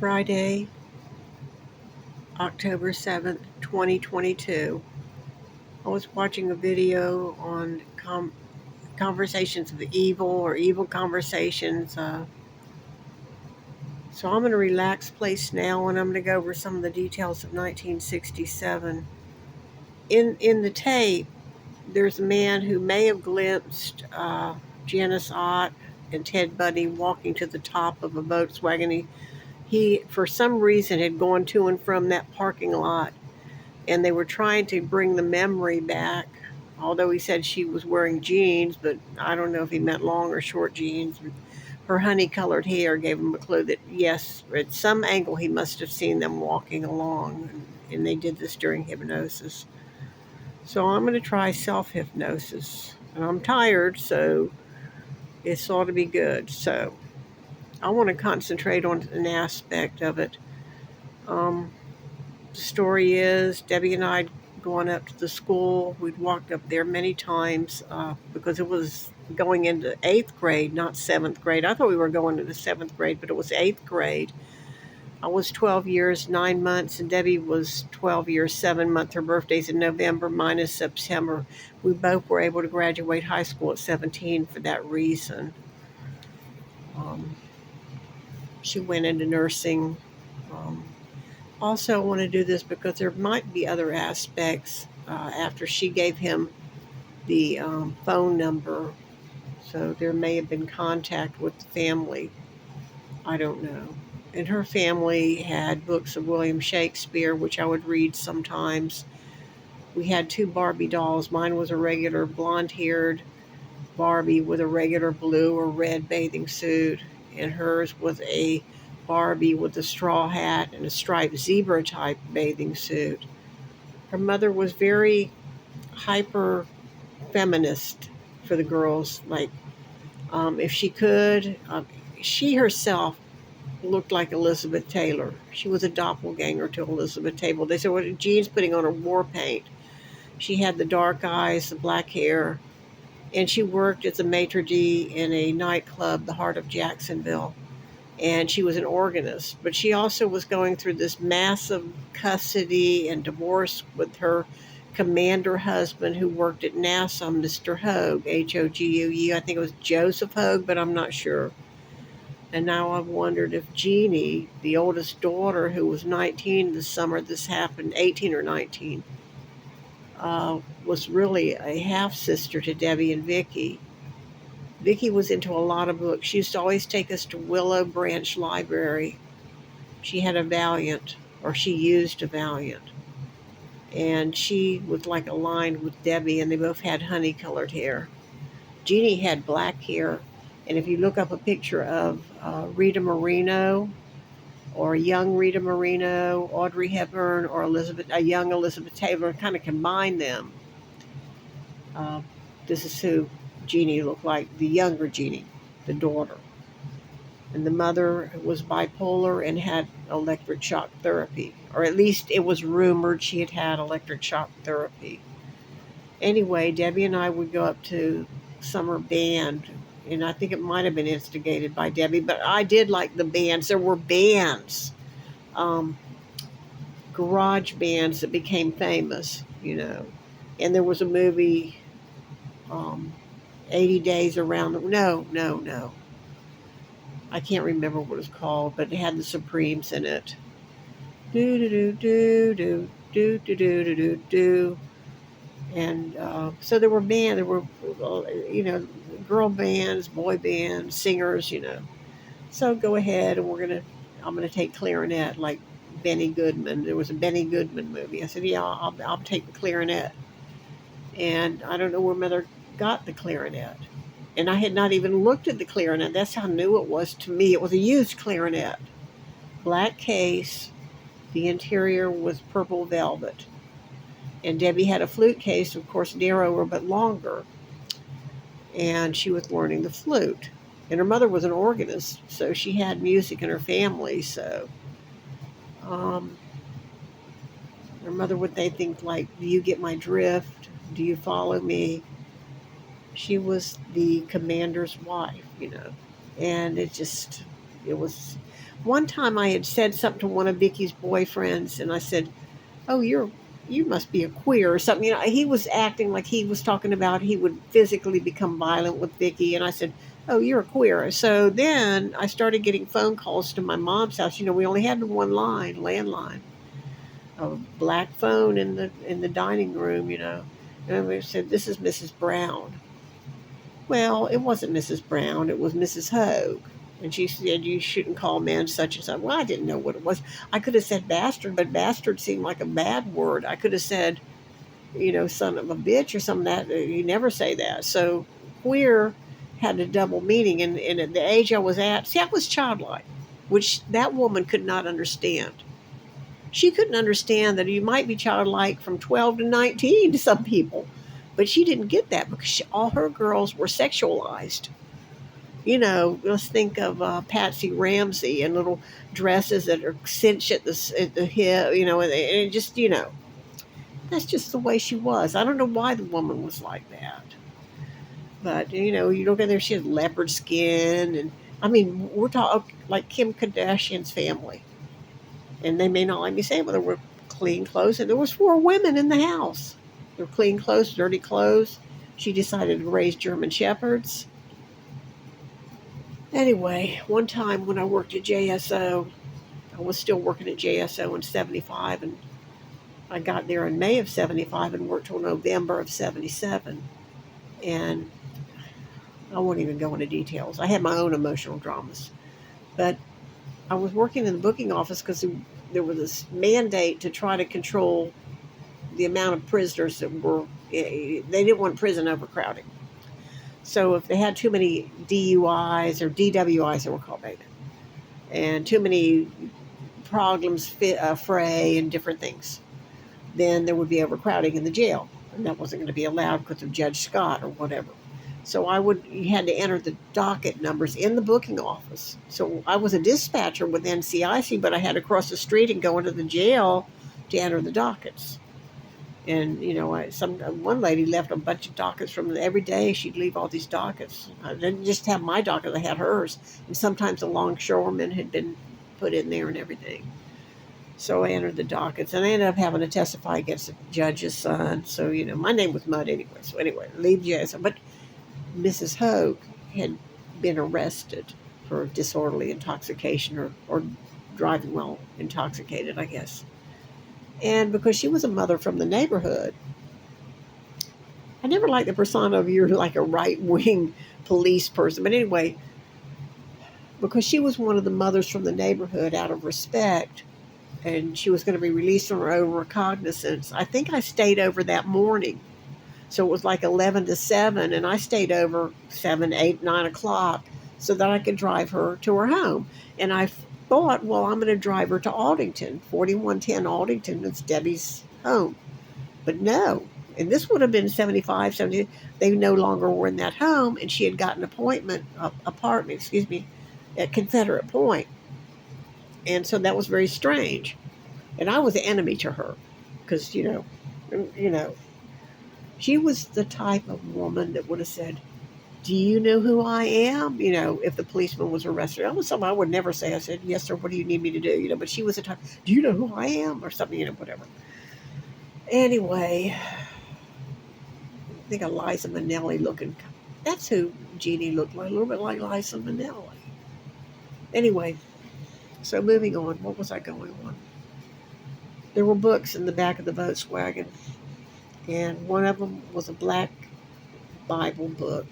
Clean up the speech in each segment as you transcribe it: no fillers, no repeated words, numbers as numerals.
Friday, October 7th, 2022. I was watching a video on conversations of evil or evil conversations. So I'm in a relaxed place now, and I'm going to go over some of the details of 1967. In the tape, there's a man who may have glimpsed Janice Ott and Ted Bundy walking to the top of a Volkswagen. He, for some reason, had gone to and from that parking lot, and they were trying to bring the memory back, although he said she was wearing jeans, but I don't know if he meant long or short jeans. Her honey-colored hair gave him a clue that, yes, at some angle he must have seen them walking along, and they did this during hypnosis. So I'm going to try self-hypnosis, and I'm tired, so it's ought to be good. So I want to concentrate on an aspect of it. The story is Debbie and I had gone up to the school. We'd walked up there many times because it was going into 8th grade, not 7th grade. I thought we were going into 7th grade, but it was 8th grade. I was 12 years, 9 months, and Debbie was 12 years, 7 months. Her birthday's in November, mine is September. We both were able to graduate high school at 17 for that reason. She went into nursing. Also, I want to do this because there might be other aspects after she gave him the phone number. So there may have been contact with the family. I don't know. And her family had books of William Shakespeare, which I would read sometimes. We had 2 Barbie dolls. Mine was a regular blonde-haired Barbie with a regular blue or red bathing suit, and hers was a Barbie with a straw hat and a striped zebra type bathing suit. Her mother was very hyper feminist for the girls. Like, if she could, she herself looked like Elizabeth Taylor. She was a doppelganger to Elizabeth Taylor. They said, "What, Jean's putting on her war paint." She had the dark eyes, the black hair, and she worked as a maitre d' in a nightclub, the Heart of Jacksonville. And she was an organist, but she also was going through this massive custody and divorce with her commander husband who worked at NASA, Mr. Hogue, Hogue. I think it was Joseph Hogue, but I'm not sure. And now I've wondered if Jeannie, the oldest daughter, who was 19 this summer this happened, 18 or 19, was really a half-sister to Debbie and Vicki. Vicki was into a lot of books. She used to always take us to Willow Branch Library. She had a Valiant, or she used a Valiant. And she was like aligned with Debbie, and they both had honey-colored hair. Jeannie had black hair, and if you look up a picture of Rita Moreno, or young Rita Moreno, Audrey Hepburn, or a young Elizabeth Taylor, kind of combine them. This is who Jeannie looked like, the younger Jeannie, the daughter. And the mother was bipolar and had electric shock therapy, or at least it was rumored she had had electric shock therapy. Anyway, Debbie and I would go up to summer band, and I think it might have been instigated by Debbie, but I did like the bands. There were bands, garage bands that became famous, And there was a movie, 80 Days Around the... No. I can't remember what it was called, but it had the Supremes in it. Do. And so there were girl bands, boy bands, singers, So go ahead, and I'm gonna take clarinet, like Benny Goodman. There was a Benny Goodman movie. I said, yeah, I'll take the clarinet. And I don't know where Mother got the clarinet. And I had not even looked at the clarinet. That's how new it was to me. It was a used clarinet. Black case. The interior was purple velvet. And Debbie had a flute case, of course, narrower but longer. And she was learning the flute. And her mother was an organist, so she had music in her family. So her mother would think like, do you get my drift? Do you follow me? She was the commander's wife, And it just, It was one time I had said something to one of Vicky's boyfriends, and I said, "Oh, you must be a queer or something." He was acting like he was talking about he would physically become violent with Vicky, and I said, "Oh, you're a queer." So then I started getting phone calls to my mom's house. We only had one line, landline, a black phone in the dining room. And we said, "This is Mrs. Brown." Well, it wasn't Mrs. Brown, it was Mrs. Hogue. And she said, "You shouldn't call men such and such." Well, I didn't know what it was. I could have said bastard, but bastard seemed like a bad word. I could have said, son of a bitch or something that. You never say that. So queer had a double meaning. And at the age I was at, I was childlike, which that woman could not understand. She couldn't understand that you might be childlike from 12 to 19 to some people. But she didn't get that because all her girls were sexualized. Let's think of Patsy Ramsey and little dresses that are cinched at the hip, and it just, that's just the way she was. I don't know why the woman was like that. But, you look at her, she had leopard skin. And, I mean, we're talking like Kim Kardashian's family. And they may not like me saying, but there were clean clothes. And there was 4 women in the house. There were clean clothes, dirty clothes. She decided to raise German Shepherds. Anyway, one time when I worked at JSO, I was still working at JSO in 75, and I got there in May of 75 and worked till November of 77. And I won't even go into details. I had my own emotional dramas. But I was working in the booking office because there was this mandate to try to control the amount of prisoners that were, they didn't want prison overcrowding. So if they had too many DUIs or DWIs, they were called back then, and too many problems, fray, and different things, then there would be overcrowding in the jail, and that wasn't going to be allowed because of Judge Scott or whatever. So you had to enter the docket numbers in the booking office. So I was a dispatcher with NCIC, but I had to cross the street and go into the jail to enter the dockets. And, one lady left a bunch of dockets from every day. She'd leave all these dockets. I didn't just have my docket, I had hers. And sometimes a longshoreman had been put in there and everything. So I entered the dockets, and I ended up having to testify against the judge's son. So, my name was Mud anyway. So anyway, leave jail. But Mrs. Hogue had been arrested for disorderly intoxication or driving while intoxicated, I guess. And because she was a mother from the neighborhood, I never liked the persona of you're like a right-wing police person. But anyway, because she was one of the mothers from the neighborhood, out of respect, and she was going to be released on her own recognizance, I think I stayed over that morning. So it was like 11 to 7, and I stayed over 7, 8, 9 o'clock so that I could drive her to her home. And I thought, well, I'm going to drive her to Aldington, 4110 Aldington. It's Debbie's home. But no. And this would have been 75, 70. They no longer were in that home, and she had gotten an apartment, at Confederate Point. And so that was very strange. And I was an enemy to her because, she was the type of woman that would have said, "Do you know who I am?" If the policeman was arrested. That was something I would never say. I said, "Yes, sir, what do you need me to do?" But she was the type, "Do you know who I am?" or something, whatever. Anyway, I think of Liza Minnelli looking. That's who Jeannie looked like, a little bit like Liza Minnelli. Anyway, so moving on. What was I going on? There were books in the back of the Volkswagen, and one of them was a black Bible book.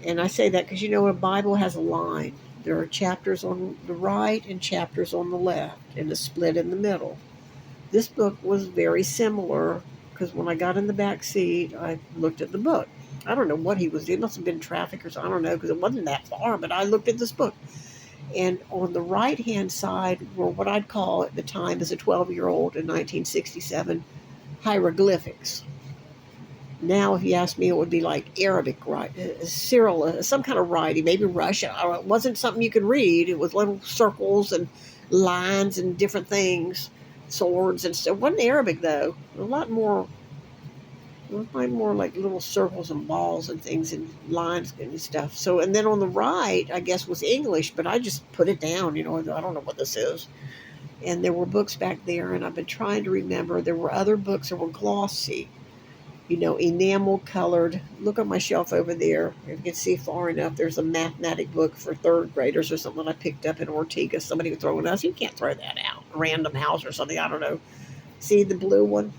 And I say that because, a Bible has a line. There are chapters on the right and chapters on the left, and a split in the middle. This book was very similar because when I got in the back seat, I looked at the book. I don't know what he was doing. It must have been traffic or something. I don't know because it wasn't that far, but I looked at this book. And on the right-hand side were what I'd call at the time as a 12-year-old in 1967, hieroglyphics. Now, if you ask me, it would be like Arabic, Cyrillic, some kind of writing, maybe Russian. It wasn't something you could read. It was little circles and lines and different things, swords and stuff. It wasn't Arabic, though. A lot more like more like little circles and balls and things and lines and stuff. So, and then on the right, I guess was English, but I just put it down. I don't know what this is. And there were books back there, and I've been trying to remember. There were other books that were glossy, enamel colored. Look at my shelf over there. If you can see far enough, there's a mathematic book for third graders or something I picked up in Ortega. Somebody would throw it out. You can't throw that out. Random House or something. I don't know. See the blue one?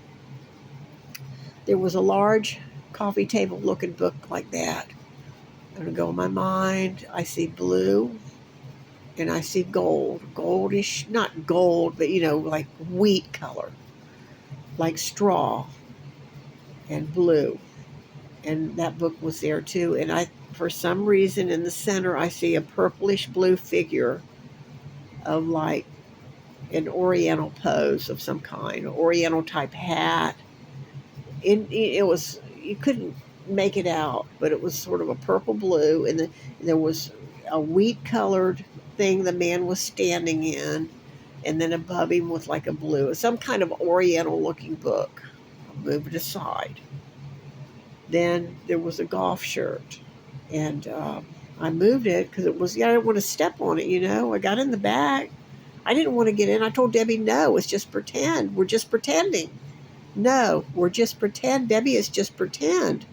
There was a large coffee table looking book like that. I'm going to go in my mind. I see blue and I see gold. Goldish, not gold, but like wheat color, like straw and blue. And that book was there too. And for some reason, in the center, I see a purplish blue figure of like an oriental pose of some kind, oriental type hat. It was, you couldn't make it out, but it was sort of a purple blue, and there was a wheat colored thing the man was standing in, and then above him was like a blue, some kind of oriental looking book. I'll move it aside. Then there was a golf shirt, and I moved it because it was, I didn't want to step on it. I got in the back. I didn't want to get in. I told Debbie, no, it's just pretend. We're just pretending. No, we're just pretend. Debbie, is just pretend.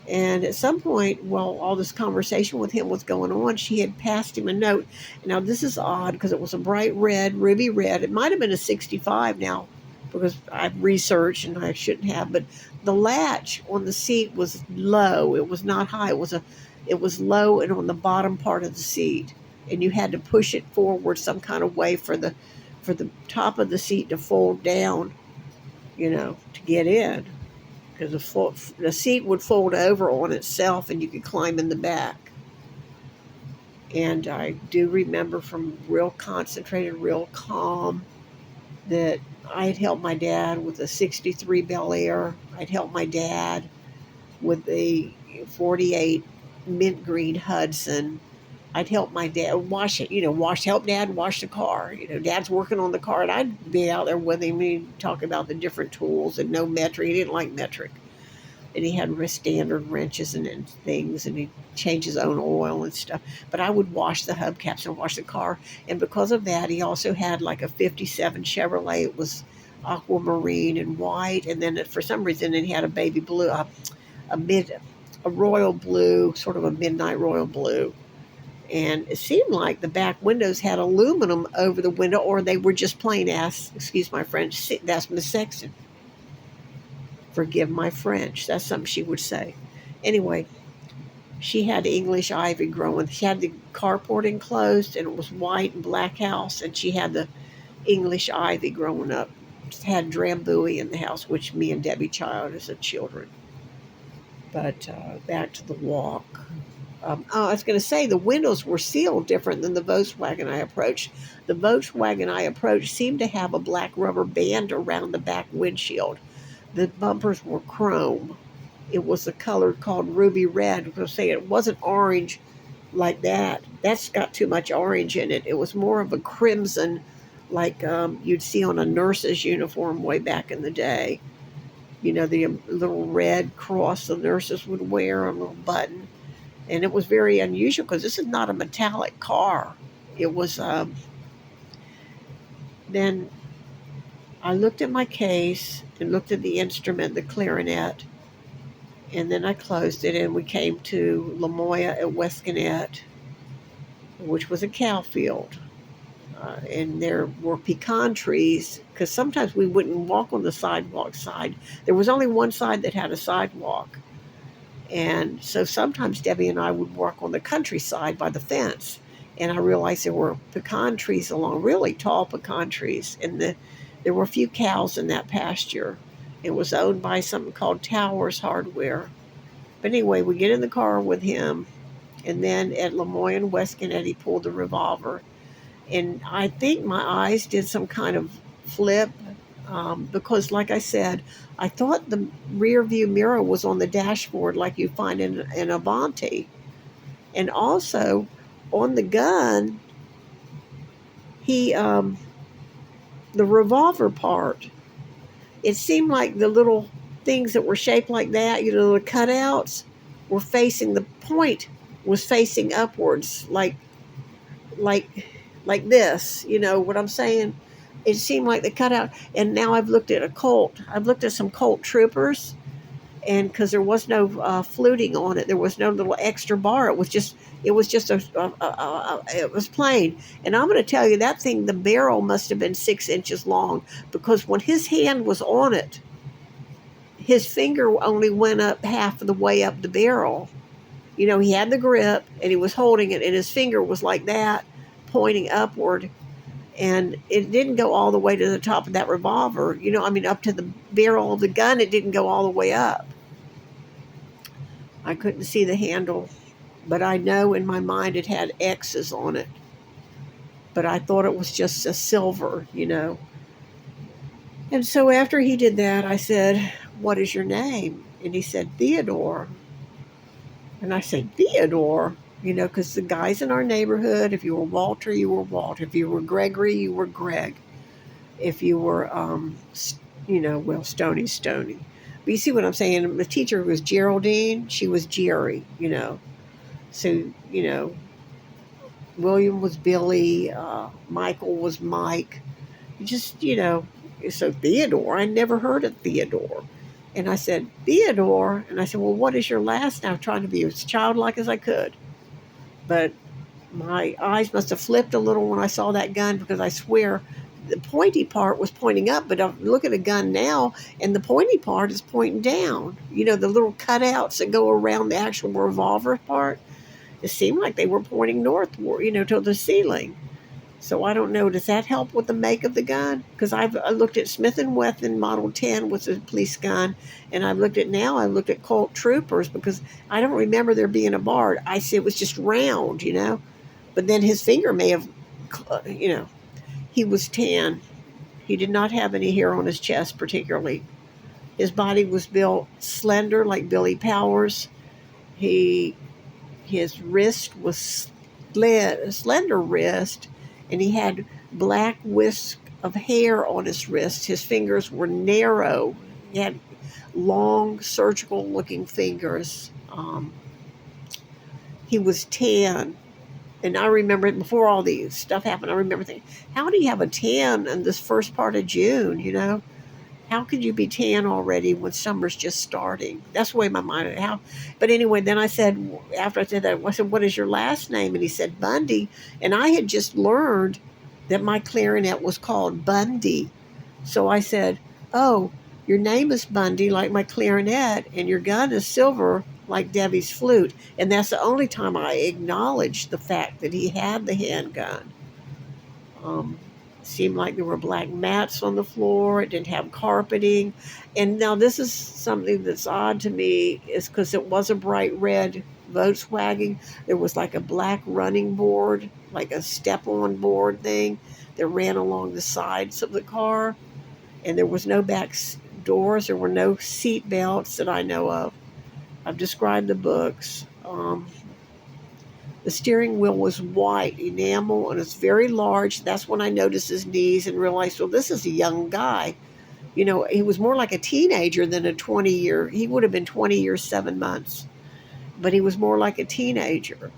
And at some point, while all this conversation with him was going on, she had passed him a note. Now, this is odd because it was a bright red, ruby red. It might have been a 65 now because I've researched and I shouldn't have. But the latch on the seat was low. It was not high. It was low and on the bottom part of the seat. And you had to push it forward some kind of way for the top of the seat to fold down, to get in. Because the seat would fold over on itself and you could climb in the back. And I do remember from real concentrated, real calm, that I had helped my dad with a 63 Bel Air. I'd helped my dad with a 48 mint green Hudson. I'd help my dad wash it, help Dad wash the car. Dad's working on the car, and I'd be out there with him. He'd talk about the different tools and no metric. He didn't like metric. And he had standard wrenches and things, and he'd change his own oil and stuff. But I would wash the hubcaps and wash the car. And because of that, he also had like a 57 Chevrolet. It was aquamarine and white. And then for some reason, it had a baby blue, a royal blue, sort of a midnight royal blue. And it seemed like the back windows had aluminum over the window, or they were just plain ass, excuse my French, that's Miss Sexton. Forgive my French. That's something she would say. Anyway, she had English ivy growing. She had the carport enclosed, and it was white and black house, and she had the English ivy growing up. She had Drambuie in the house, which me and Debbie child as a children. But back to the walk. I was going to say the windows were sealed different than the Volkswagen I approached. The Volkswagen I approached seemed to have a black rubber band around the back windshield. The bumpers were chrome. It was a color called ruby red. I was saying it wasn't orange like that. That's got too much orange in it. It was more of a crimson, like you'd see on a nurse's uniform way back in the day. The little red cross the nurses would wear, a little button. And it was very unusual because this is not a metallic car. It was, then I looked at my case and looked at the instrument, the clarinet, and then I closed it, and we came to Lamoya at West Gannett, which was a cow field. And there were pecan trees, because sometimes we wouldn't walk on the sidewalk side. There was only one side that had a sidewalk. And so sometimes Debbie and I would walk on the countryside by the fence. And I realized there were pecan trees along, really tall pecan trees. And there were a few cows in that pasture. It was owned by something called Towers Hardware. But anyway, we get in the car with him. And then at Lemoyne, West Gannett, he pulled the revolver. And I think my eyes did some kind of flip. Because, like I said, I thought the rear view mirror was on the dashboard like you find in Avanti. And also, on the gun, the revolver part, it seemed like the little things that were shaped like that, the cutouts were facing, the point was facing upwards, like like this. You know what I'm saying? It seemed like the cutout. And now I've looked at I've looked at some Colt troopers, and because there was no fluting on it, there was no little extra bar. It was just it was plain. And I'm going to tell you, that thing, the barrel must have been 6 inches long, because when his hand was on it, his finger only went up half of the way up the barrel. He had the grip and he was holding it, and his finger was like that, pointing upward. And it didn't go all the way to the top of that revolver. Up to the barrel of the gun, it didn't go all the way up. I couldn't see the handle, but I know in my mind it had X's on it. But I thought it was just a silver. And so after he did that, I said, "What is your name?" And he said, "Theodore." And I said, "Theodore?" Because the guys in our neighborhood, if you were Walter, you were Walter. If you were Gregory, you were Greg. If you were, Stoney's Stoney. But you see what I'm saying? The teacher was Geraldine. She was Jerry, So, William was Billy. Michael was Mike. So Theodore, I never heard of Theodore. And I said, "Theodore?" And I said, "Well, what is your last name?" I'm trying to be as childlike as I could. But my eyes must have flipped a little when I saw that gun, because I swear the pointy part was pointing up. But I look at a gun now, and the pointy part is pointing down. The little cutouts that go around the actual revolver part, it seemed like they were pointing northward, to the ceiling. So I don't know. Does that help with the make of the gun? Because I looked at Smith & Wesson Model 10 was a police gun, and I looked at Colt Troopers, because I don't remember there being a bar. I said it was just round, But then his finger may have, he was tan. He did not have any hair on his chest particularly. His body was built slender like Billy Powers. His wrist was slender wrist, and he had black wisp of hair on his wrist. His fingers were narrow. He had long, surgical-looking fingers. He was tan. And I remember, before all these stuff happened, I remember thinking, how do you have a tan in this first part of June, How could you be tan already when summer's just starting? That's the way my mind. But anyway, then I said, after I said that, I said, "What is your last name?" And he said, "Bundy." And I had just learned that my clarinet was called Bundy. So I said, "Oh, your name is Bundy, like my clarinet, and your gun is silver, like Debbie's flute." And that's the only time I acknowledged the fact that he had the handgun. Seemed like there were black mats on the floor. It didn't have carpeting. And now this is something that's odd to me, is because it was a bright red Volkswagen. There was like a black running board, like a step-on board thing that ran along the sides of the car. And there was no back doors. There were no seat belts that I know of. I've described the books. The steering wheel was white enamel, and it's very large. That's when I noticed his knees and realized, well, this is a young guy. He was more like a teenager than a 20-year. He would have been 20 years, 7 months. But he was more like a teenager.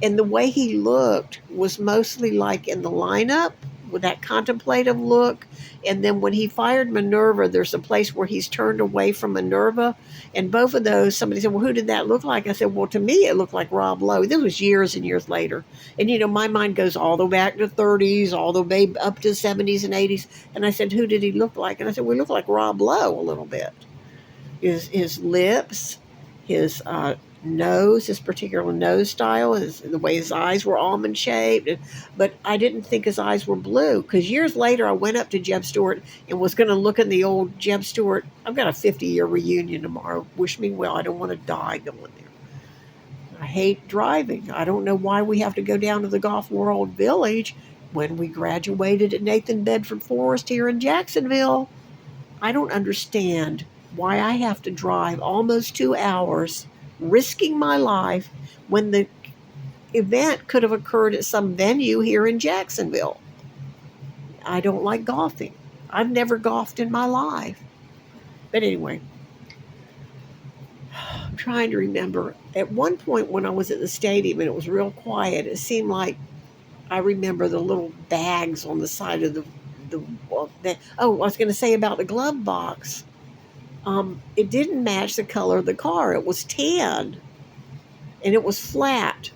And the way he looked was mostly like in the lineup, with that contemplative look. And then when he fired Minerva, there's a place where he's turned away from Minerva. And both of those, somebody said, "Well, who did that look like?" I said, "Well, to me, it looked like Rob Lowe." This was years and years later. And, my mind goes all the way back to 30s, all the way up to 70s and 80s. And I said, "Who did he look like?" And I said, "We look like Rob Lowe a little bit." His lips, his nose, his particular nose style, the way his eyes were almond shaped. But I didn't think his eyes were blue, because years later I went up to Jeb Stewart and was going to look in the old Jeb Stewart. I've got a 50-year reunion tomorrow. Wish me well. I don't want to die going there. I hate driving. I don't know why we have to go down to the Golf World Village when we graduated at Nathan Bedford Forest here in Jacksonville. I don't understand why I have to drive almost 2 hours, risking my life, when the event could have occurred at some venue here in Jacksonville. I don't like golfing. I've never golfed in my life. But anyway, trying to remember. At one point when I was at the stadium and it was real quiet, it seemed like I remember the little bags on the side of the I was going to say about the glove box. It didn't match the color of the car. It was tan, and it was flat.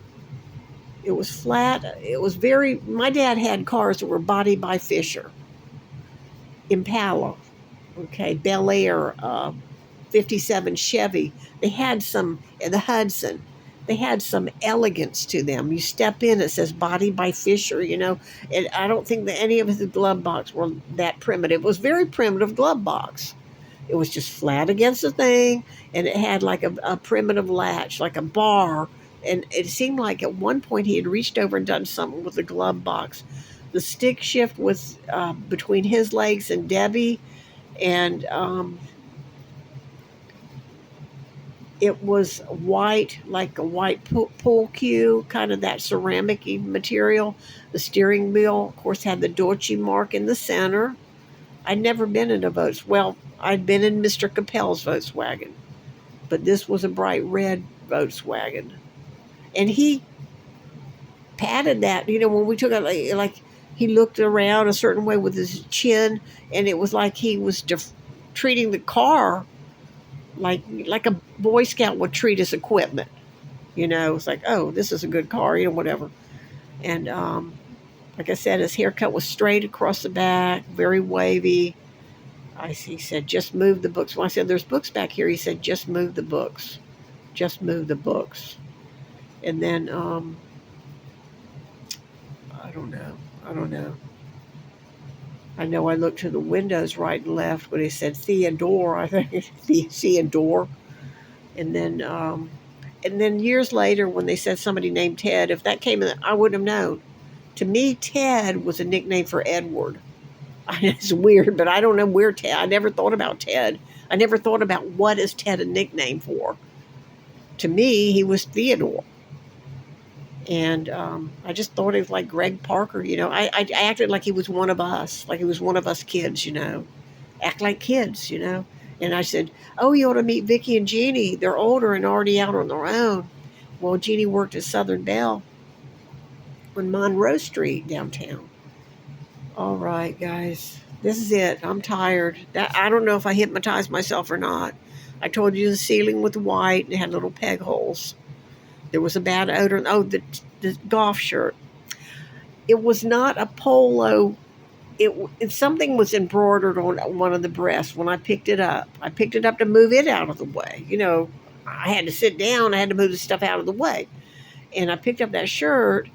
It was flat. It was very. My dad had cars that were bodied by Fisher, Impala, okay, Bel Air, 57 Chevy. They had some, the Hudson, they had some elegance to them. You step in, it says body by Fisher, and I don't think that any of his glove box were that primitive. It was very primitive glove box. It was just flat against the thing, and it had like a primitive latch, like a bar. And it seemed like at one point he had reached over and done something with the glove box. The stick shift was between his legs and Debbie, and it was white, like a white pool cue, kind of that ceramic-y material. The steering wheel, of course, had the Deutsche mark in the center. I'd never been in a Volkswagen. Well, I'd been in Mr. Capel's Volkswagen, but this was a bright red Volkswagen. And he patted that, when we took it, like he looked around a certain way with his chin, and it was like he was treating the car like a Boy Scout would treat his equipment. It's like, oh, this is a good car, whatever. And like I said, his haircut was straight across the back, very wavy. He said, just move the books. When I said, there's books back here, he said, just move the books. Just move the books. And then, I don't know. I know I looked to the windows right and left when he said Theodore, I think, Theodore. And then years later when they said somebody named Ted, if that came in, I wouldn't have known. To me, Ted was a nickname for Edward. It's weird, but I don't know where Ted. I never thought about Ted. I never thought about what is Ted a nickname for. To me, he was Theodore. And I just thought he was like Greg Parker. I acted like he was one of us, like he was one of us kids, Act like kids, And I said, oh, you ought to meet Vicky and Jeannie. They're older and already out on their own. Well, Jeannie worked at Southern Bell on Monroe Street downtown. All right, guys. This is it. I'm tired. I don't know if I hypnotized myself or not. I told you the ceiling was white and it had little peg holes. There was a bad odor. Oh, the golf shirt. It was not a polo. Something was embroidered on one of the breasts when I picked it up. I picked it up to move it out of the way. I had to sit down. I had to move the stuff out of the way. And I picked up that shirt,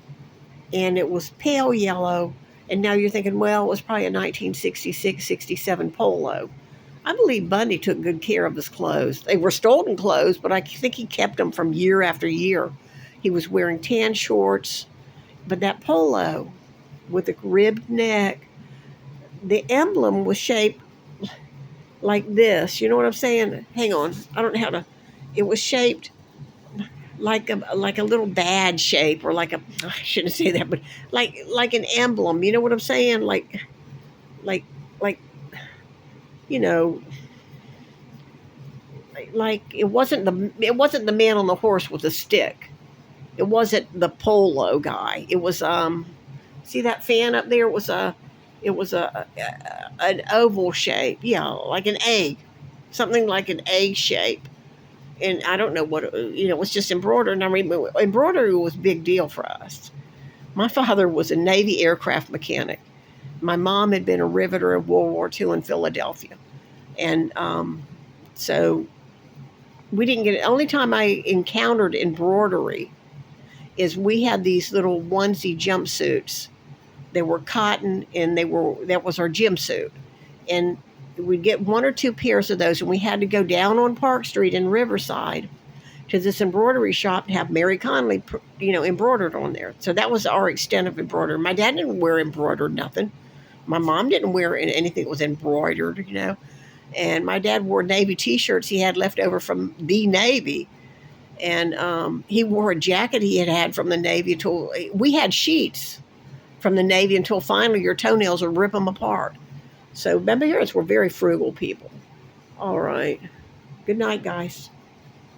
and it was pale yellow. And now you're thinking, well, it was probably a 1966, 67 polo. I believe Bundy took good care of his clothes. They were stolen clothes, but I think he kept them from year after year. He was wearing tan shorts, but that polo with a ribbed neck, the emblem was shaped like this. You know what I'm saying? Hang on. I don't know how to. It was shaped like a little bad shape, or I shouldn't say that, but like an emblem. You know what I'm saying? Like like it wasn't the man on the horse with the stick. It wasn't the polo guy. It was see that fan up there? It was an oval shape. Yeah, like an egg, something like an egg shape. And I don't know what it was just embroidered. And I remember embroidery was a big deal for us. My father was a Navy aircraft mechanic. My mom had been a riveter of World War II in Philadelphia. And so we didn't get it. The only time I encountered embroidery is we had these little onesie jumpsuits. They were cotton, and that was our gym suit. And we'd get one or two pairs of those, and we had to go down on Park Street in Riverside to this embroidery shop and have Mary Conley, embroidered on there. So that was our extent of embroidery. My dad didn't wear embroidered nothing. My mom didn't wear anything that was embroidered, And my dad wore Navy T-shirts he had left over from the Navy. And he wore a jacket he had from the Navy until we had sheets from the Navy until finally your toenails would rip them apart. So my parents were very frugal people. All right. Good night, guys.